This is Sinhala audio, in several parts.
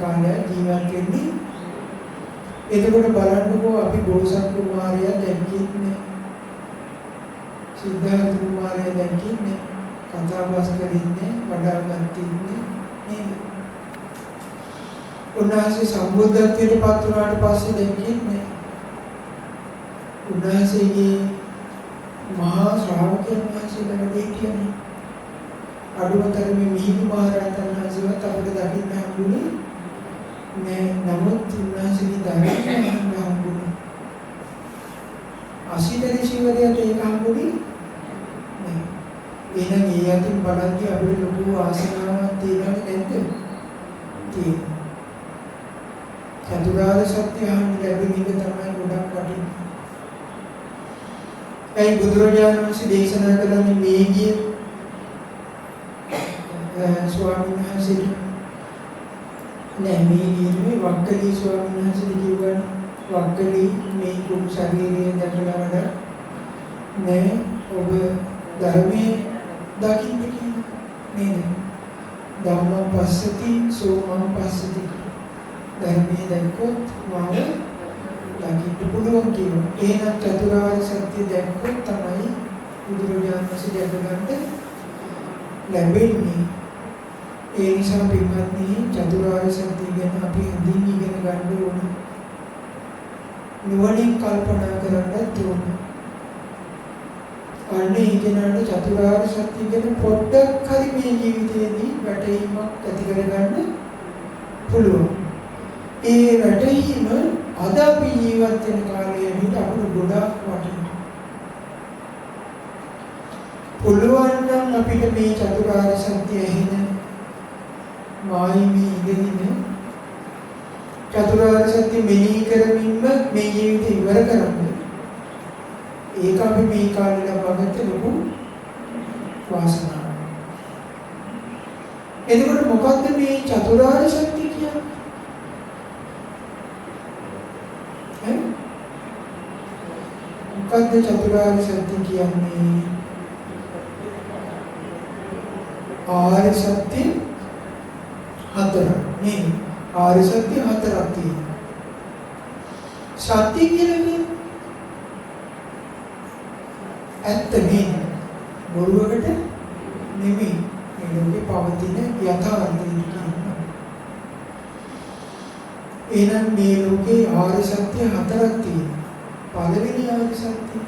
කාලයක් ජීවත් වෙන්නේ. එතකොට බලන්නකෝ අපි බෝසත් කුමාරයා දැන් කින්නේ. සිද්ධාර්ථ කුමාරයා දැන් කින්නේ. කතාබස් කරන්නේ වඩාගත් ඉන්නේ නේද? උන්වහන්සේ සම්බුද්ධත්වයට පත් වුණාට පස්සේ දැන් කින්නේ. උන්වහන්සේගේ මහා ශ්‍රාවකයන් වහන්සේලා දෙකියනේ. අඩුවතරමේ මිහිඳු මහ රහතන් වහන්සේවත් අපිට දකින්න හම්බුනේ නෑ. නමුත් උන්වහන්සේගේ ධර්මයෙන් හම්බුනේ. අසීතේ ශිවරයට ඒක හම්බුනේ නෑ. එහෙනම් ඒ අතින් බලද්දී අපිට ලොකු ආසනාවක් තියෙනවද නැද්ද? තියෙනවා. චතුරාර්ය සත්‍ය අහන්න ලැබෙන එක තමයි ගොඩක් වටින්නේ. ඒ බුදුරජාණන් වහන්සේ දේශනා කළේ මේ ගිය ස්වාමීන් වහන්සේ නෑ මේ ගියේ වක්කලි ස්වාමීන් වහන්සේ කිව්වනේ වක්කලි මේ කුම් ශරීරයේ දැකලා වඩා නෑ ඔබ ධර්මයේ දකින්න කියන නේද? ධම්මං පස්සති සෝමං පස්සති ධර්මයේ දැක්කොත් මාව දකින්න පුළුවන් කියනවා. එහෙනම් චතුරාර්ය සත්‍ය දැක්කොත් තමයි බුදුරජාණන් වහන්සේ දැකගන්න ලැබෙන්නේ. ඒ නිසා පින්වත්නි චතුරාර්ය සත්‍ය ගැන අපි හඳින් ඉගෙන ගන්න ඕනේ. නුවණින් කල්පනා කරන්නත් ඕනේ. අනේ ඉගෙනන චතුරාර්ය සත්‍ය ගැන පොඩ්ඩක් හරි මේ ජීවිතේදී වැටහීමක් ඇති කරගන්න පුළුවන්. ඒ වැටහීම අද අපි ජීවත් වෙන කාලයේ හිට අපිට ගොඩාක් වටිනවා. පුළුවන් නම් අපිට මේ චතුරාර්ය සත්‍ය ඇහෙන මායිමේ ඉගෙනගෙන චතුරාර්ය සත්‍ය මෙනෙහි කරමින්ම මේ ජීවිතය ඉවර කරන්න. ඒක අපි මේ කාලේ ලබාගත්ත ලොකු වාසනාවක්. එතකොට මොකද්ද මේ චතුරාර්ය සත්‍ය කියන්නේ? මොකද්ද චතුරාර්ය සත්‍ය කියන්නේ? ආර්ය සත්‍ය හතරක් නේ. ආර්ය සත්‍ය හතරක් තියෙනවා. සත්‍ය කියන්නේ ඇත්ත නේ. බොරුවකට නෙමෙයි. මේ ලෝකේ පවතින යථාර්ථය කියනවා. එහෙනම් මේ ලෝකේ ආර්ය සත්‍ය හතරක් තියෙනවා. පළවෙනි ආර්ය සත්‍ය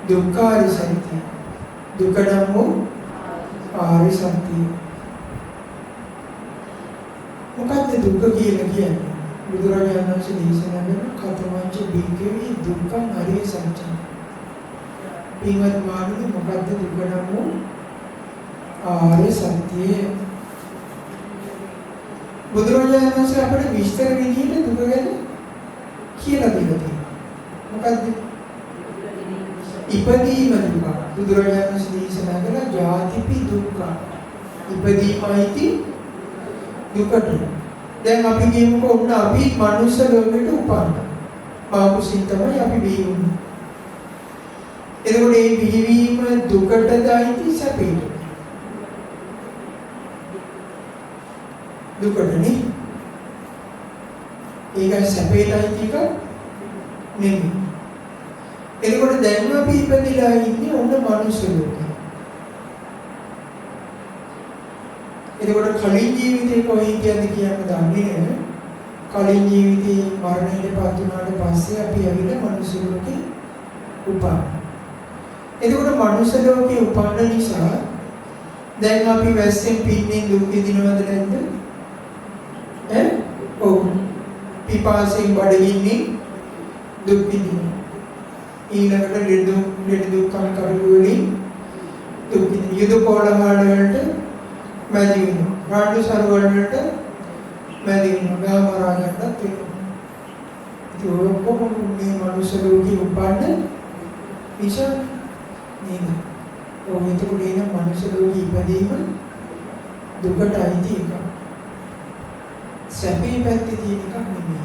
දුක්ඛාර්ය සත්‍ය. දුක නම් වූ ආර්ය සත්‍ය. මොකක්ද දුක කියලා කියන්නේ? බුදුරජාණන් වහන්සේ දේශනා කරන කතමංච බික්කවේ දුක්ඛං අරිය සත්‍යං. පින්වත් මානවි මොකක්ද දුක නම් වූ ආර්ය සත්‍යය? බුදුරජාණන් වහන්සේ අපට විස්තර විදිහට දුක ගැන කියලා දෙනවා. මොකද්ද? ඉපදීම දුක. බුදුරජාණන් වහන්සේ දේශනා කළා ජාතිපි දුක්ඛ. ඉපදීමයි දුකට. දැන් අපි කියමුකෝ ඔන්න අපි මනුස්ස ලෝකෙට උපන්නා. පාපුසින් තමයි අපි බිහිවුනේ. එතකොට මේ බිහිවීම දුකටදයි සැපේට. දුකටනේ. ඒක සැපේටයි ටික නෙමෙයි. එතකොට දැන් අපි ඉපදිලා ඉන්නේ ඔන්න මනුස්ස ලෝකෙ. එතකොට කලින් ජීවිතේ කොහේ කියද්දි කියන්න දන්නේ නැහැ. කලින් ජීවිතේ මරණයටපත් වුණාට පස්සේ අපි ඇවිල්ලා මනුස්ස ලෝකේ උපන්නා. එතකොට මනුස්ස ලෝකේ උපන්න නිසා දැන් අපි වැස්සෙන් පින්නේ දුක් විඳිනවද නැද්ද? ඔව්. පිපාසයෙන් බඩගින්නේ දුක් විඳිනවා. ඊළඟට ලෙඩ දුක්ඛම් කරුණු වලින් දුක් විඳින යුද කොළහාඩ වලට මැදි වෙනවා. රාඩු සරවල වලට මැදි වෙනවා. ගාමරා ගන්නත් වෙනවා. ඒක ඔක්කොම මේ මනුස්ස ලෝකේ උපන්න නිසා නේද? ඔව් එතකොට එන මනුස්ස ලෝකේ ඉපදීම දුකට අයිති එකක්. සැපේ පැත්තේ තියෙන එකක් නෙමෙයි.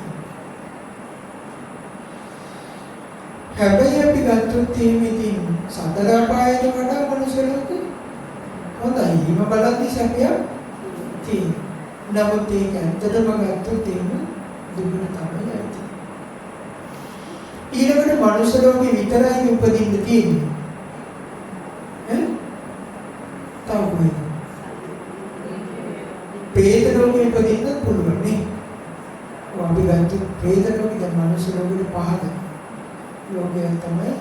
හැබැයි අපි ගත්තොත් මේ සතර අපායට වඩා මනුස්ස ලෝකේ හොඳයි. ඊම බලද්දි සැපයක් තියෙනවා. නමුත් ඒක ඇත්තටම ගත්තොත් එහෙම දුකට තමයි ඇති. ඊළඟට මනුෂ්‍ය ලෝකේ විතරයි උපදින්න තියෙන්නේ. ඈ? තව කොහෙද? പ്രേත ලෝකෙ උපදින්න පුළුවන් නේ. අපි ගත්ත പ്രേත ලෝකෙ දැන් මනුෂ්‍ය ලෝකෙට පහළ ලෝකයක් තමයි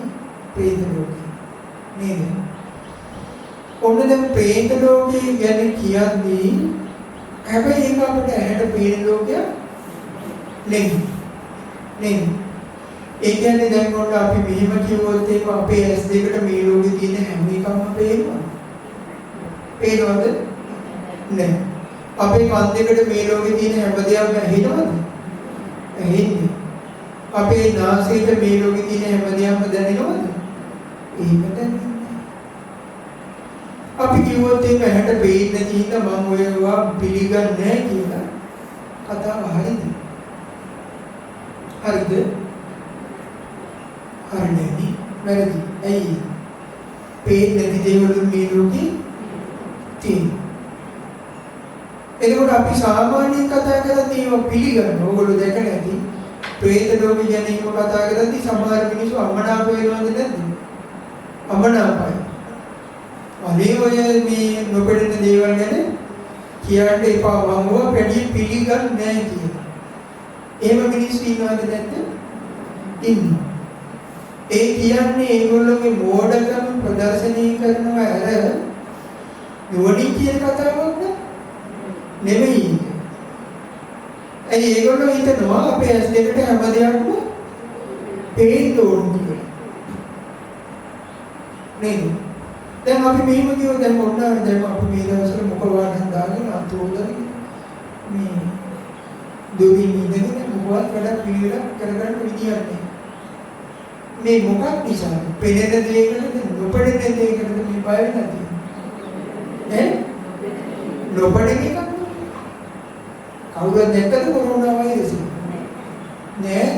പ്രേත ලෝකෙ. නේද? ඔන්න දැන් പ്രേත ලෝකෙ ගැන කියන්නේ හැබැයි ඒක අපිට ඇහැට පේන ලෝකයක් නෙමෙයි. නේද? ඒ කියන්නේ දැන් ඔන්න අපි මෙහෙම කිව්වොත් ඒක අපේ ඇස් දෙකට මේ ලෝකේ තියෙන හැම එකක්ම පේනවා. පේනවද? නෑ. අපේ කන් දෙකට මේ ලෝකේ තියෙන හැම දෙයක්ම ඇහෙනවද? ඇහෙන්නේ. අපේ නාසයට මේ ලෝකේ තියෙන හැම දෙයක්ම දැනෙනවද? එහෙම දැනෙන්නේ. අපි කිව්වොත් ඒක ඇහැට පේන්නේ නැති හින්දා මම ඔයවා පිළිගන්නේ නැහැ කියලා කතාව හරිද? හරිද? හරිනේ. වැරදි. ඇයි? පේන්නේ නැති දේවල් මේ ලෝකේ තියෙනවා. එතකොට අපි සාමාන්‍යයෙන් කතා කරද්දී ඒවා පිළිගන්න ඕගොල්ලෝ දැකලා ඇති. പ്രേත ලෝකෙ ගැන එහෙම කතා කරද්දී සමහර මිනිස්සු අමනාප වෙනවද නැද්ද? අමනාපයි. අනේ ඔය මේ නොපෙනෙන දේවල් ගැන කියන්න එපා මම ඔය පැඩිය පිළිගන්නේ නැහැ කියලා. එහෙම මිනිස්සු ඉන්නවද නැද්ද? ඉන්නවා. ඒ කියන්නේ ඒගොල්ලෝගේ මෝඩකම ප්‍රදර්ශනය කරනවා ඇර නුවණින් කියන කතාවක් නෙමෙයි. ඒගොල්ලෝ හිතනවා අපේ ඇස් දෙකට හැම දෙයක්ම පේන්න ඕන කියලා. නේද? දැන් අපි මෙහෙම කියව දැන් ඔන්න දැන් අපි මේ දවස්වල මොකවාද දාගෙන අතෝදරේ මේ දුරින් ඉඳගෙන මොකවත් වැඩක් පිළිවෙලක් කරගන්න විදියක් නැහැ. මේ මොකක් නිසාද? පෙනෙන දෙයකට නොපෙනෙන දෙයකට මේ බය නැති. නොපෙනෙන එක කවුරුත් නැත්තද කොරෝනා වෛරස් නෑ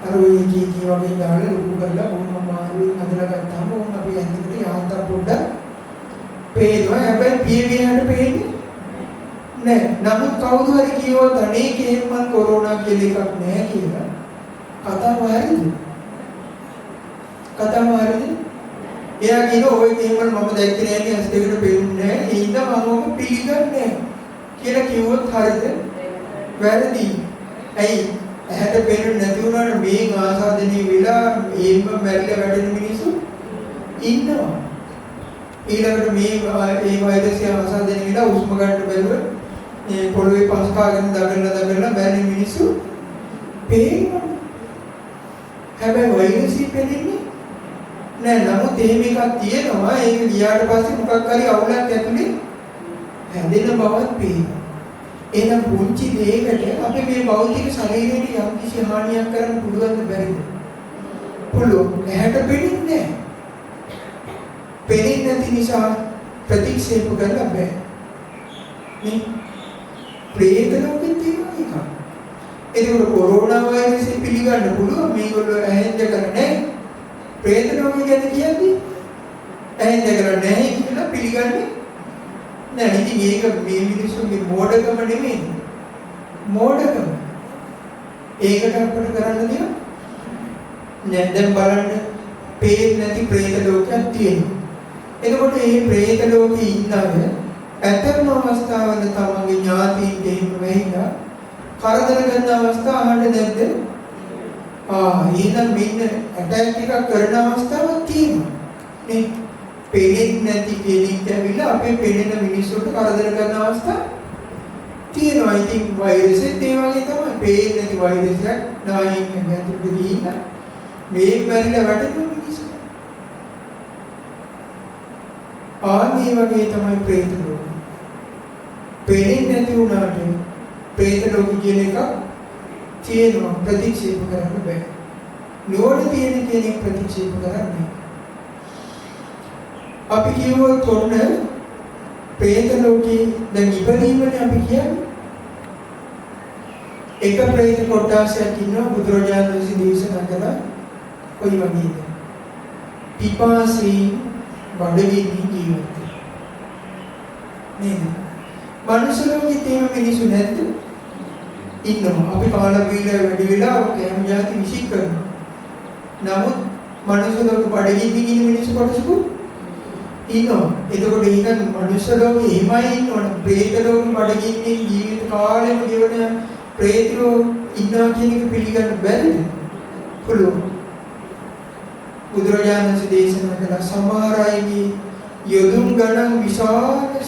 අර ඔය කී වගේ දාලා ලොකු කරලා බොහොම අමාරුවෙන් හදලා ගත්තාම ඕන අපි ඇත්තට යාන්තම් පොඩ්ඩක් පේනවා හැබැයි පියවියන්ට පේන්නේ නෑ. නමුත් කවුරු හරි කියවොත් අනේ කේමන් කොරෝනා කියලා එකක් නෑ කියලා කතාව හරිද? කතාව හරිද? එයා කියන ඔය කේමන් මම දැක්කේ නෑනේ ඇස් දෙකට පේන්නේ නෑ ඒ හින්දා මම ඔක පිළිගන්නේ නෑ කියලා කිව්වොත් හරිද? වැරදි. ඇයි? ඇහැට පේන්නේ නැති වුණාට මේ ආසාදනීය වෙලා ඒම මැරිලා වැඩෙන මිනිස්සු ඉන්නවා. ඊළඟට මේ වෛරසය ආසාදනීය වෙලා උස්ම ගන්න බැරුව මේ පොළවේ පස් කාගෙන දඟලලා මැරෙන මිනිස්සු පේනවා. හැබැයි වෛරසය පේන්නේ නෑ. නමුත් එහෙම එකක් තියෙනවා. ඒක ගියාට පස්සේ මොකක් හරි අවුලක් ඇතුලේ හැදෙන බවක් පේනවා. එහෙනම් පුංචි දෙයකට අපි මේ භෞතික ශරීරයට යම් කිසි හානියක් කරන්න පුළුවන්ද බැරිද? පුළුවන්. ඇහැට පෙනෙන්නේ නැහැ. පෙනෙන්නේ නැති නිසා ප්‍රතික්ෂේප කරන්න බෑ. නේ? ප්‍රේත ලෝකෙත් තියෙනවා එක. ඒකවල කොරෝනා වෛරසය පිළිගන්න පුළුවන් මේගොල්ලෝ ඇහෙන් දැකලා නැහැ. ප්‍රේත ලෝකෙ ගැන කියන්නේ ඇහෙන් දැකලා නැහැ කියලා පිළිගන්නේ නෑ. ඉතින් ඒක මේ මිනිස්සුන්ගේ මෝඩකම නෙමෙයි. මෝඩකම. ඒකට අපිට කරන්න දෙයක් නෑ. දැන් බලන්න පේන්නේ නැති പ്രേත ලෝකයක් තියෙනවා. එතකොට මේ പ്രേත ලෝකේ ඉන්න අය ඇතම අවස්ථාවල තමන්ගේ ඥාතීන්ට එහෙම වෙයිලා කරදර ගන්න අවස්ථා අහන්න නැද්ද? එහෙනම් මෙන්න ඇටැක් එකක් කරන අවස්ථාවක් තියෙනවා. නේ? පෙනෙන්නේ නැති කෙනෙක් ඇවිල්ලා අපේ පෙනෙන මිනිස්සුන්ට කරදර කරන අවස්ථා තියෙනවා. ඉතින් වෛරසෙත් ඒ වගේ තමයි. පේන්නේ නැති වෛරසයක් නායෙන් ඇතුළට ගිහින් මේ මැරිලා වැටෙන මිනිස්සු. මේ වගේ තමයි പ്രേත ලෝකය. පෙනෙන්නේ නැති වුණාට പ്രേත ලෝකය කියන එක තියෙනවා. ප්‍රතික්ෂේප කරන්න බෑ. නෝඩ තියෙන කෙනෙක් ප්‍රතික්ෂේප කරන්නේ. අපි කියවොත් ඔන්න പ്രേත ලෝකේ දැන් ඉපදීමනේ අපි කියන්නේ. එක പ്രേත කොටසක් ඉන්නවා බුදුරජාණන් වහන්සේ දේශනා කළා. කොයි වගේද? පිපාසී බඩගිනි ජීවිතේ. නේද? මනුෂ්‍ය ලෝකෙත් එහෙම මිනිස්සු නැද්ද? ඉන්නවා. අපි කාලා බීලා වැඩි වෙලා කෑම જાති විශ්ික් කරනවා. නමුත් මනුෂ්‍ය ලෝකෙ බඩගින්න ඉන්න මිනිස්සු කොටසකුත් ඉන්නවා. එතකොට ඊට මනුෂ්‍ය ලෝකෙ එහෙමයි ඉන්නවනේ. പ്രേත ලෝකෙ බඩගින්නේ ජීවිත කාලෙම ගෙවන പ്രേතෝ ඉන්නවා කියන එක පිළිගන්න බැරිද? පුළුවන්. බුදුරජාණන් වහන්සේ දේශනා කළ සමහර අයගේ යොදුන් ගණන් විශාල